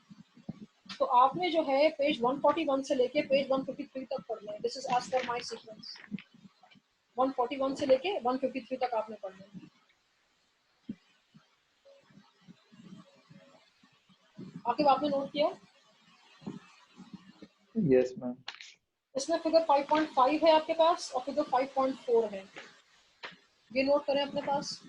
तो आपने जो है पेज 141 से लेके पेज 153 तक पढ़ना है। This is as per my sequence. 141 से लेके 153 तक आपने पढ़ना है। आपके बाप ने नोट किया? Yes ma'am. इसमें फिगर 5.5 है आपके पास और फिगर 5.4 है, ये नोट करें अपने पास।